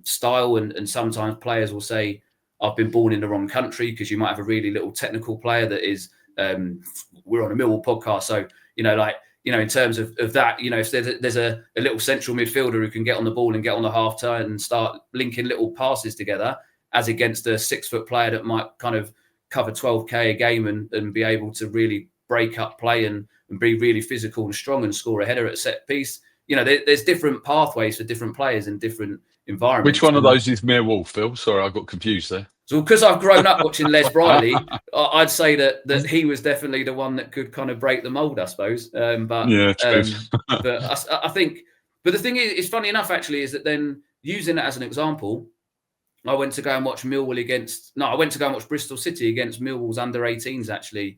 style. And sometimes players will say, I've been born in the wrong country, because you might have a really little technical player that is, we're on a Millwall podcast. So, in terms of that, if there's a little central midfielder who can get on the ball and get on the half turn and start linking little passes together, as against a 6-foot player that might kind of cover 12K a game and be able to really break up play and be really physical and strong and score a header at a set piece. There's different pathways for different players in different environments. Which one of those is Millwall, Phil? Sorry, I got confused there. So because I've grown up watching Les Briley, I'd say that he was definitely the one that could kind of break the mold, I suppose. But I think, but the thing is, it's funny enough, actually, is that then using that as an example, I went to go and watch Bristol City against Millwall's under 18s, actually.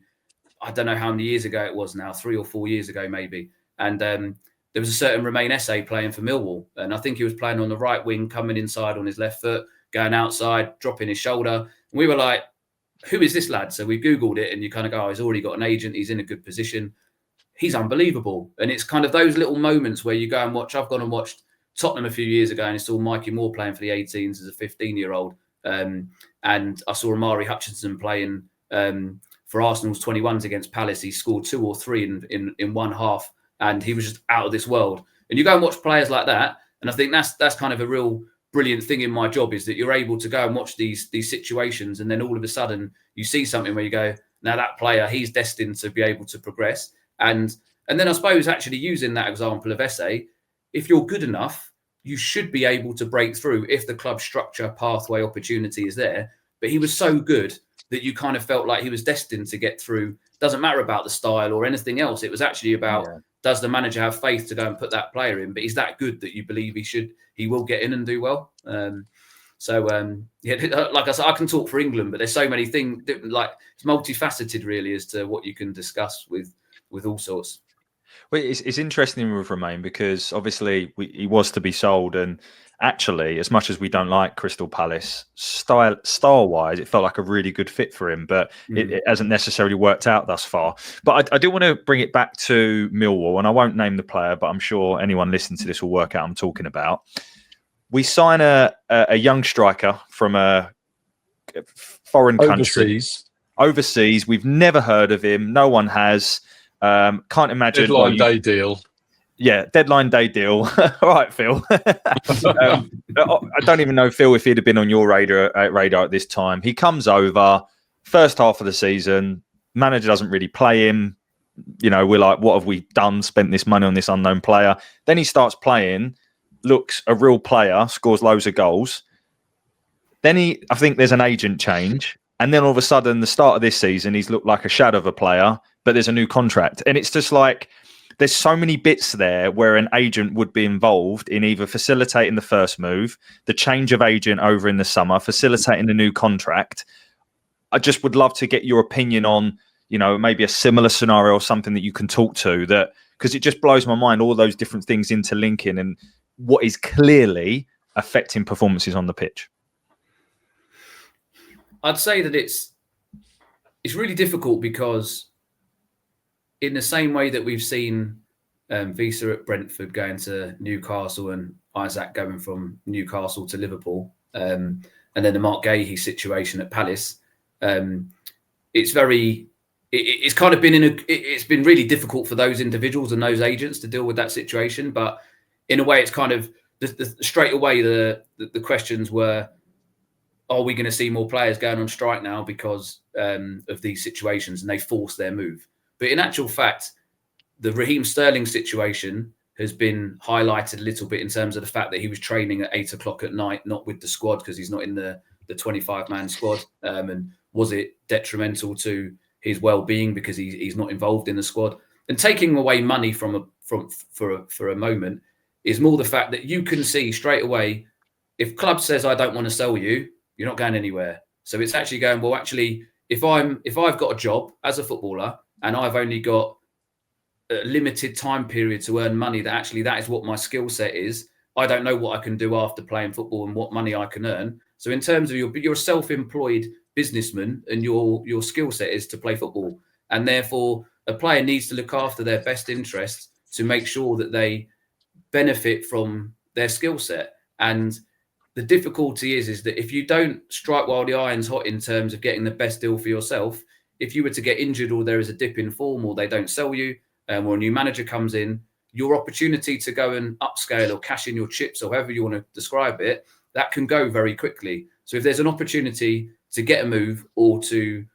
I don't know how many years ago it was now, 3 or 4 years ago, maybe. And there was a certain Romain Esse playing for Millwall. And I think he was playing on the right wing, coming inside on his left foot, going outside, dropping his shoulder. And we were like, who is this lad? So we Googled it, and you kind of go, oh, he's already got an agent. He's in a good position. He's unbelievable. And it's kind of those little moments where you go and watch. I've gone and watched Tottenham a few years ago, and it's all Mikey Moore playing for the 18s as a 15-year-old. And I saw Amari Hutchinson playing for Arsenal's 21s against Palace. He scored 2 or 3 in one half, and he was just out of this world. And you go and watch players like that, and I think that's kind of a real brilliant thing in my job, is that you're able to go and watch these situations, and then all of a sudden you see something where you go, now that player, he's destined to be able to progress. And then I suppose actually using that example of Esse, if you're good enough, you should be able to break through if the club structure, pathway, opportunity is there. But he was so good that you kind of felt like he was destined to get through. Doesn't matter about the style or anything else. It was actually about, does the manager have faith to go and put that player in? But he's that good that you believe he will get in and do well. Like I said, I can talk for England, but there's so many things, like it's multifaceted really as to what you can discuss with all sorts. Well, it's interesting with Romain because obviously he was to be sold, and actually, as much as we don't like Crystal Palace, style-wise, it felt like a really good fit for him, but it hasn't necessarily worked out thus far. But I do want to bring it back to Millwall, and I won't name the player, but I'm sure anyone listening to this will work out I'm talking about. We sign a young striker from a foreign country. Overseas. We've never heard of him. No one has. Can't imagine. Deadline day deal. Yeah, deadline day deal. All right, Phil. I don't even know, Phil, if he'd have been on your radar at this time. He comes over, first half of the season, manager doesn't really play him. We're like, what have we done? Spent this money on this unknown player. Then he starts playing, looks a real player, scores loads of goals. Then I think there's an agent change. And then all of a sudden, the start of this season, he's looked like a shadow of a player, but there's a new contract. And it's just like, there's so many bits there where an agent would be involved in either facilitating the first move, the change of agent over in the summer, facilitating the new contract. I just would love to get your opinion on, maybe a similar scenario or something that you can talk to, that because it just blows my mind, all those different things interlinking and what is clearly affecting performances on the pitch. I'd say that it's really difficult because in the same way that we've seen Visa at Brentford going to Newcastle and Isaac going from Newcastle to Liverpool, and then the Mark Gahey situation at Palace, it's kind of been it's been really difficult for those individuals and those agents to deal with that situation. But in a way, it's kind of straight away the questions were, are we going to see more players going on strike now because of these situations, and they force their move? But in actual fact, the Raheem Sterling situation has been highlighted a little bit in terms of the fact that he was training at 8 o'clock at night, not with the squad because he's not in the 25-man squad. And was it detrimental to his well-being because he's not involved in the squad? And taking away money for a moment is more the fact that you can see straight away, if club says, I don't want to sell you, you're not going anywhere. So it's actually going, well, actually, if I've got a job as a footballer and I've only got a limited time period to earn money, that is what my skill set is. I don't know what I can do after playing football and what money I can earn. So in terms of you're a self-employed businessman and your skill set is to play football. And therefore, a player needs to look after their best interests to make sure that they benefit from their skill set. And the difficulty is that if you don't strike while the iron's hot in terms of getting the best deal for yourself, if you were to get injured or there is a dip in form or they don't sell you or a new manager comes in, your opportunity to go and upscale or cash in your chips or however you want to describe it, that can go very quickly. So if there's an opportunity to get a move or to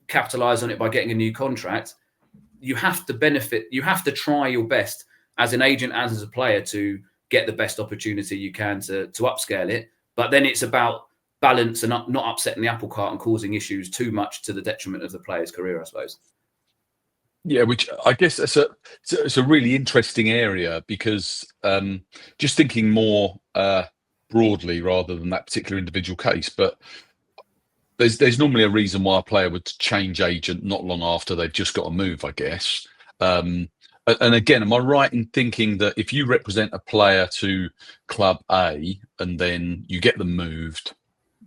capitalize on it by getting a new contract, you have to benefit. You have to try your best as an agent and as a player to get the best opportunity you can to upscale it. But then it's about balance and not upsetting the apple cart and causing issues too much to the detriment of the player's career, I suppose. Yeah, which I guess it's a really interesting area because just thinking more broadly rather than that particular individual case, but there's normally a reason why a player would change agent not long after they've just got a move, I guess. And again, am I right in thinking that if you represent a player to club A and then you get them moved,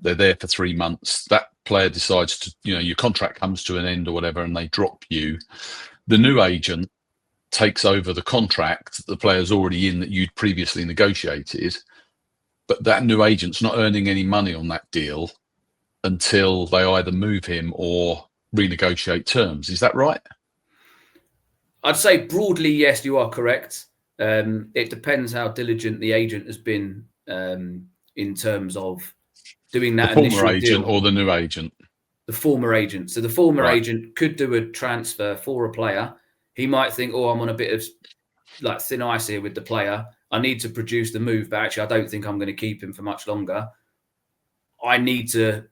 they're there for 3 months, that player decides to, your contract comes to an end or whatever, and they drop you, the new agent takes over the contract that the player's already in that you'd previously negotiated, but that new agent's not earning any money on that deal until they either move him or renegotiate terms. Is that right? I'd say broadly, yes, you are correct. It depends how diligent the agent has been in terms of doing that the former initial agent deal. or the new agent. the former agent. So the former Right. agent could do a transfer for a player. He might think, oh, I'm on a bit of like thin ice here with the player. I need to produce the move, but actually I don't think I'm going to keep him for much longer. I need to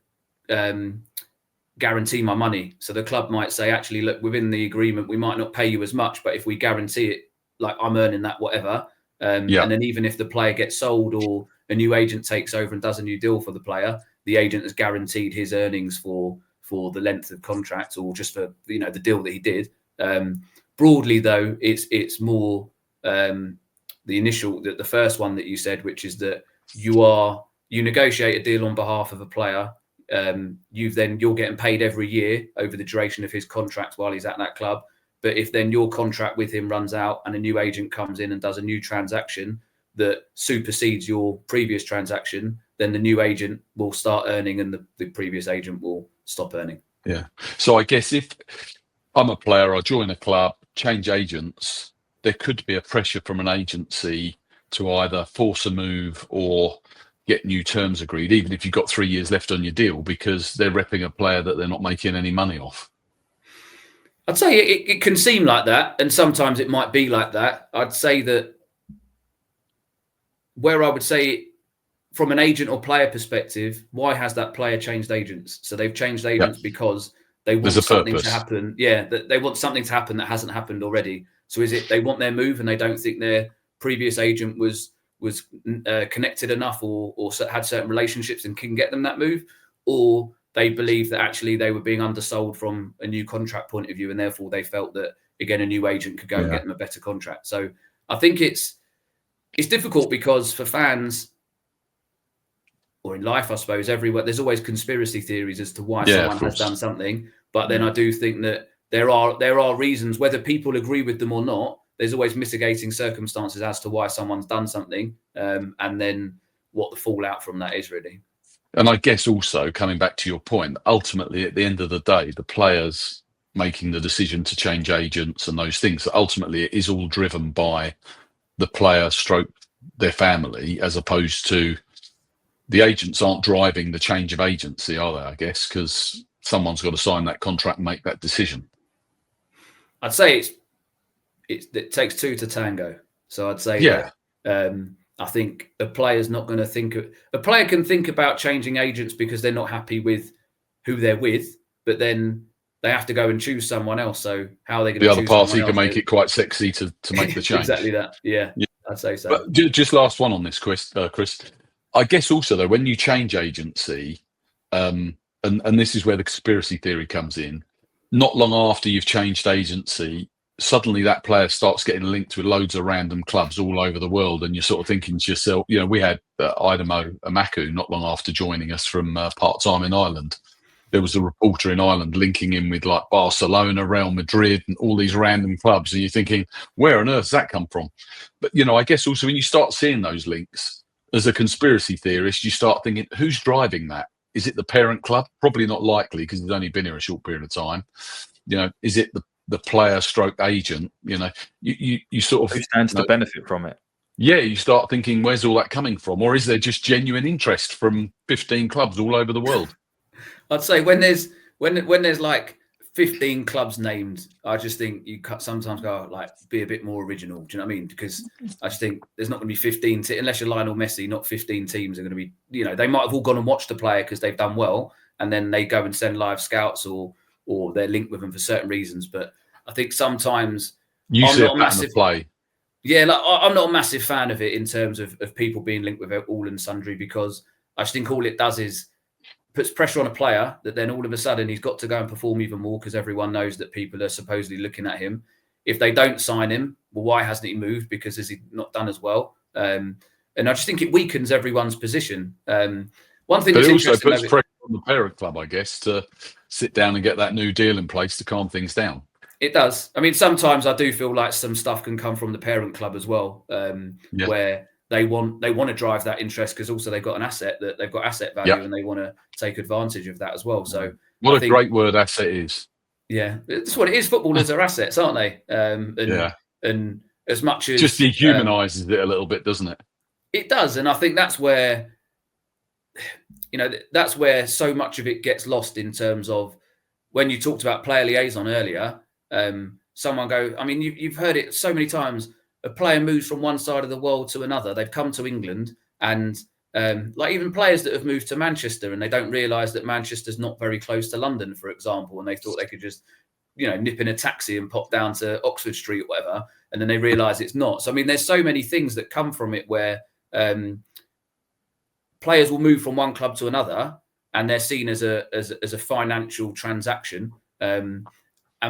guarantee my money. So the club might say, actually, look, within the agreement, we might not pay you as much, but if we guarantee it, like I'm earning that, whatever. And then even if the player gets sold or a new agent takes over and does a new deal for the player, the agent has guaranteed his earnings for the length of contract or just for, the deal that he did. Broadly, though, it's more the first one that you said, which is that you negotiate a deal on behalf of a player. You're getting paid every year over the duration of his contract while he's at that club. But if then your contract with him runs out and a new agent comes in and does a new transaction that supersedes your previous transaction, then the new agent will start earning and the previous agent will stop earning. Yeah. So I guess if I'm a player, I join a club, change agents, there could be a pressure from an agency to either force a move or get new terms agreed, even if you've got 3 years left on your deal, because they're repping a player that they're not making any money off. I'd say it can seem like that, and sometimes it might be like that. I'd say that where I would say from an agent or player perspective, why has that player changed agents? So they've changed agents because they want something to happen. Yeah, they want something to happen that hasn't happened already. So is it they want their move and they don't think their previous agent was connected enough or had certain relationships and can get them that move, or they believe that actually they were being undersold from a new contract point of view, and therefore they felt that again a new agent could go and get them a better contract. So I think it's difficult because for fans, or in life, I suppose, everywhere, there's always conspiracy theories as to why someone has done something. But then I do think that there are reasons, whether people agree with them or not, there's always mitigating circumstances as to why someone's done something, and then what the fallout from that is really. And I guess also coming back to your point, ultimately at the end of the day, the players making the decision to change agents and those things, ultimately it is all driven by the player stroke their family, as opposed to the agents aren't driving the change of agency, are they? I guess because someone's got to sign that contract and make that decision. I'd say it takes two to tango. So I'd say that I think a player's not going to think of, a player can think about changing agents because they're not happy with who they're with, but then they have to go and choose someone else. So how are they going to choose the other party can make it quite sexy to make the change. Exactly that. Yeah, I'd say so. But just last one on this, Chris. I guess also though, when you change agency, and this is where the conspiracy theory comes in, not long after you've changed agency, suddenly that player starts getting linked with loads of random clubs all over the world, and you're sort of thinking to yourself, we had Idemo Amaku not long after joining us from part-time in Ireland. There was a reporter in Ireland linking him with like Barcelona, Real Madrid, and all these random clubs, and you're thinking, where on earth does that come from? But I guess also when you start seeing those links, as a conspiracy theorist, you start thinking, who's driving that? Is it the parent club? Probably not likely, because he's only been here a short period of time. Is it the player stroke agent? You sort of, who stands to benefit from it? Yeah, you start thinking, where's all that coming from? Or is there just genuine interest from 15 clubs all over the world? I'd say when there's like 15 clubs named, I just think you sometimes go like be a bit more original. Do you know what I mean? Because I just think there's not going to be 15 unless you're Lionel Messi. Not 15 teams are going to be. They might have all gone and watched the player because they've done well, and then they go and send live scouts or they're linked with them for certain reasons. But I think sometimes you see a massive play. Yeah, like I'm not a massive fan of it in terms of people being linked with all and sundry, because I just think all it does is puts pressure on a player that then all of a sudden he's got to go and perform even more because everyone knows that people are supposedly looking at him. If they don't sign him, well, why hasn't he moved? Because has he not done as well? And I just think it weakens everyone's position. One thing but it also puts pressure on the parent club, I guess, to sit down and get that new deal in place to calm things down. It does. I mean, sometimes I do feel like some stuff can come from the parent club as well, where they want to drive that interest because also they've got asset value and they want to take advantage of that as well. So what a great word asset is. Yeah, that's what it is. Footballers are assets, aren't they? And as much as just dehumanises it a little bit, doesn't it? It does, and I think that's where that's where so much of it gets lost in terms of when you talked about player liaison earlier. Someone you've heard it so many times. A player moves from one side of the world to another. They've come to England, and like even players that have moved to Manchester and they don't realise that Manchester's not very close to London, for example, and they thought they could just, nip in a taxi and pop down to Oxford Street or whatever, and then they realise it's not. So, there's so many things that come from it where players will move from one club to another and they're seen as a financial transaction. And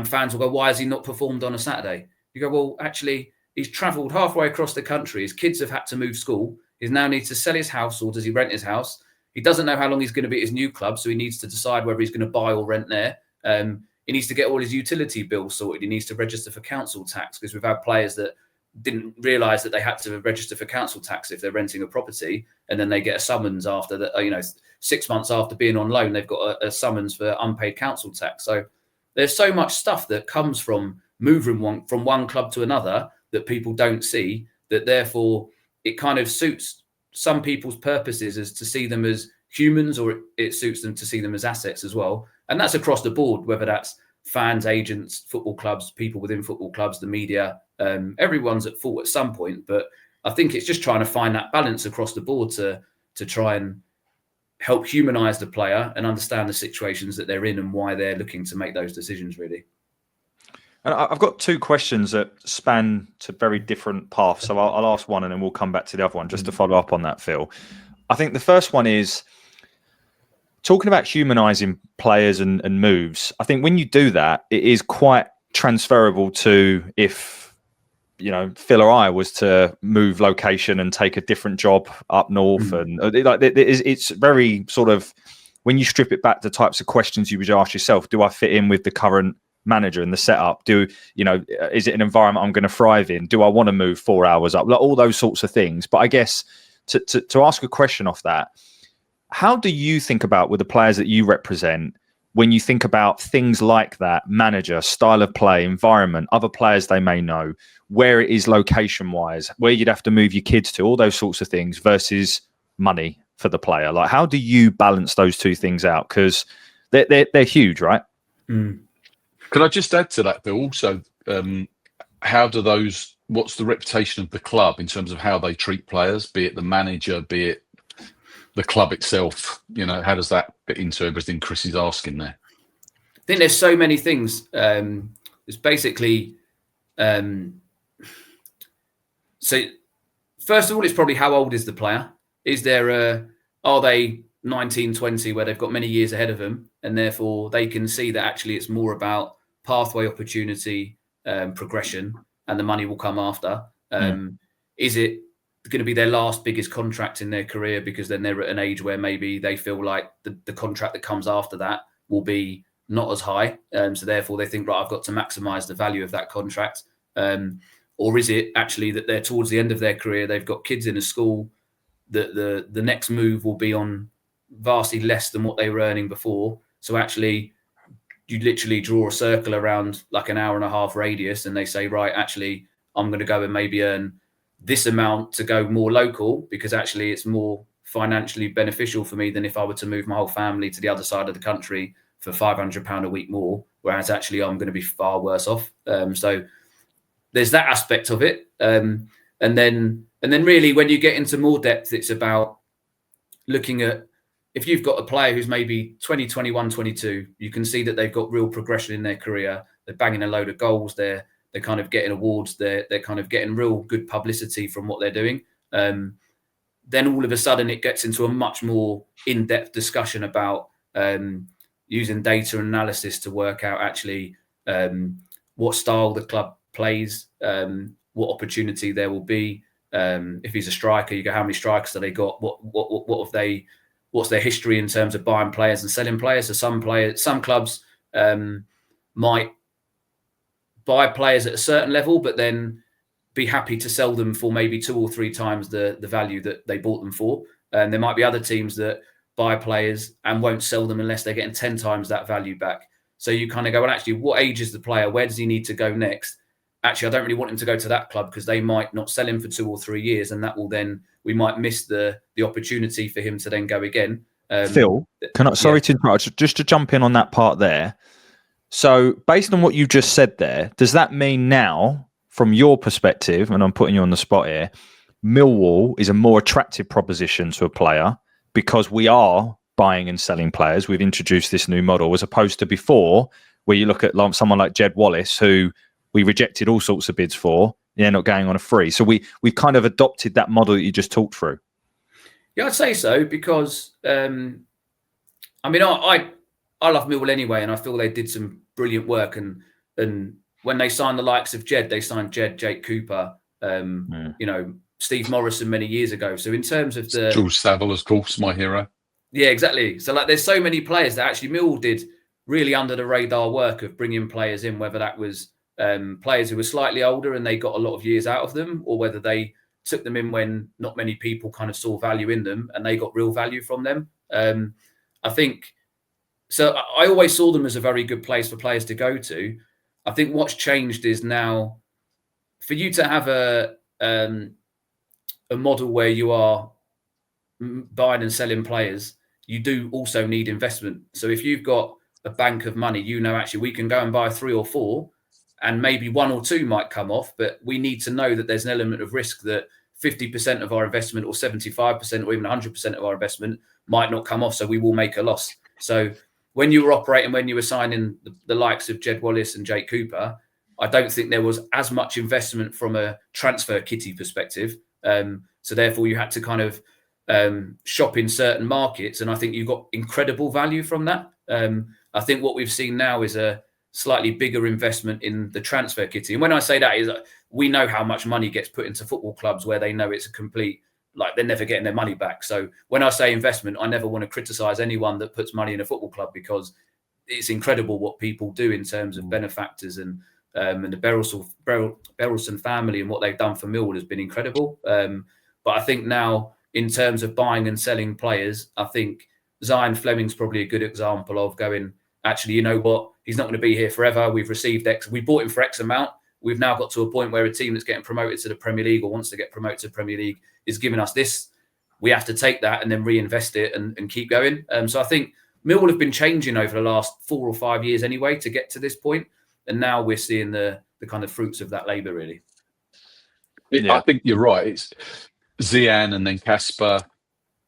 fans will go, why has he not performed on a Saturday? You go, well, actually, he's travelled halfway across the country. His kids have had to move school. He now needs to sell his house, or does he rent his house? He doesn't know how long he's going to be at his new club, so he needs to decide whether he's going to buy or rent there. He needs to get all his utility bills sorted. He needs to register for council tax, because we've had players that didn't realise that they had to register for council tax if they're renting a property, and then they get a summons after that. 6 months after being on loan, they've got a summons for unpaid council tax. So there's so much stuff that comes from moving from one club to another that people don't see, that therefore it kind of suits some people's purposes as to see them as humans, or it suits them to see them as assets as well. And that's across the board, whether that's fans, agents, football clubs, people within football clubs, the media. Everyone's at fault at some point, but I think it's just trying to find that balance across the board to try and help humanise the player and understand the situations that they're in and why they're looking to make those decisions, really. And I've got two questions that span to very different paths. So I'll ask one and then we'll come back to the other one just to follow up on that, Phil. I think the first one is talking about humanising players and moves. I think when you do that, it is quite transferable to if, Phil or I was to move location and take a different job up north. And it's very sort of, when you strip it back, the types of questions you would ask yourself: do I fit in with the current manager and the setup? Is it an environment I'm going to thrive in? Do I want to move 4 hours up? Like all those sorts of things. But I guess to ask a question off that, how do you think about, with the players that you represent, when you think about things like that, manager, style of play, environment, other players they may know, where it is location wise, where you'd have to move your kids to, all those sorts of things versus money for the player? Like, how do you balance those two things out? Because they're huge, right? Can I just add to that, Bill? Also, what's the reputation of the club in terms of how they treat players, be it the manager, be it the club itself? How does that fit into everything Chris is asking there? I think there's so many things. It's basically, so first of all, it's probably how old is the player? Are they 19, 20, where they've got many years ahead of them, and therefore they can see that actually it's more about pathway, opportunity, progression, and the money will come after. Is it going to be their last biggest contract in their career, because then they're at an age where maybe they feel like the contract that comes after that will be not as high, so therefore they think, right, I've got to maximize the value of that contract? Or is it actually that they're towards the end of their career, they've got kids in a school, that the next move will be on vastly less than what they were earning before? So actually you literally draw a circle around like an hour and a half radius, and they say, right, actually I'm going to go and maybe earn this amount to go more local, because actually it's more financially beneficial for me than if I were to move my whole family to the other side of the country for £500 a week more, whereas actually I'm going to be far worse off. So there's that aspect of it. And then really when you get into more depth, it's about looking at, if you've got a player who's maybe 20, 21, 22, you can see that they've got real progression in their career. They're banging a load of goals. They're kind of getting awards. They're kind of getting real good publicity from what they're doing. Then all of a sudden it gets into a much more in-depth discussion about using data analysis to work out actually what style the club plays, what opportunity there will be. If he's a striker, you go, how many strikers have they got? What have they? What's their history in terms of buying players and selling players? So some clubs might buy players at a certain level, but then be happy to sell them for maybe 2 or 3 times the value that they bought them for. And there might be other teams that buy players and won't sell them unless they're getting 10 times that value back. So you kind of go, well, actually, what age is the player? Where does he need to go next? Actually, I don't really want him to go to that club because they might not sell him for 2 or 3 years. And that will then, we might miss the opportunity for him to then go again. Phil, sorry to interrupt, just to jump in on that part there. So based on what you just said there, does that mean now, from your perspective, and I'm putting you on the spot here, Millwall is a more attractive proposition to a player because we are buying and selling players? We've introduced this new model, as opposed to before, where you look at someone like Jed Wallace, who we rejected all sorts of bids for, they're not going on a free. So we've kind of adopted that model that you just talked through. Yeah, I'd say so, because I mean, I love Millwall anyway, and I feel they did some brilliant work. And when they signed the likes of Jed, they signed Jed, Jake Cooper, you know, Steve Morrison many years ago. So in terms of the George Savile, of course, my hero. Yeah, exactly. So like, there's so many players that actually Millwall did really under the radar work of bringing players in, whether that was players who were slightly older and they got a lot of years out of them, or whether they took them in when not many people kind of saw value in them and they got real value from them. I think, so I always saw them as a very good place for players to go to. I think what's changed is now for you to have a model where you are buying and selling players, you do also need investment. So if you've got a bank of money, you know, actually we can go and buy 3 or 4 and maybe 1 or 2 might come off, but we need to know that there's an element of risk that 50% of our investment or 75% or even 100% of our investment might not come off. So we will make a loss. So when you were operating, when you were signing the likes of Jed Wallace and Jake Cooper, I don't think there was as much investment from a transfer kitty perspective. So therefore you had to kind of shop in certain markets. And I think you got incredible value from that. I think what we've seen now is a slightly bigger investment in the transfer kitty. And when I say that is we know how much money gets put into football clubs where they know it's a complete, like they're never getting their money back. So when I say investment, I never want to criticize anyone that puts money in a football club, because it's incredible what people do in terms of benefactors and the Berylson family and what they've done for Millwall has been incredible. But I think now in terms of buying and selling players, I think Zion Fleming's probably a good example of going, actually, you know what? He's not going to be here forever. We've received X. We bought him for X amount. We've now got to a point where a team that's getting promoted to the Premier League or wants to get promoted to the Premier League is giving us this. We have to take that and then reinvest it and keep going. So I think Millwall have been changing over the last 4 or 5 years anyway to get to this point. And now we're seeing the kind of fruits of that labour, really. I think you're right. It's Zian and then Kasper.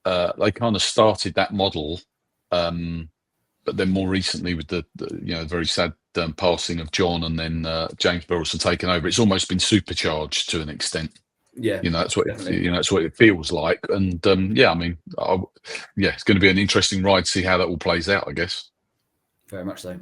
They kind of started that model. But then more recently with the very sad passing of John and then James Berylson taking over, it's almost been supercharged to an extent. Yeah, that's what that's what it feels like. And I mean, it's going to be an interesting ride to see how that all plays out, I guess. Very much so.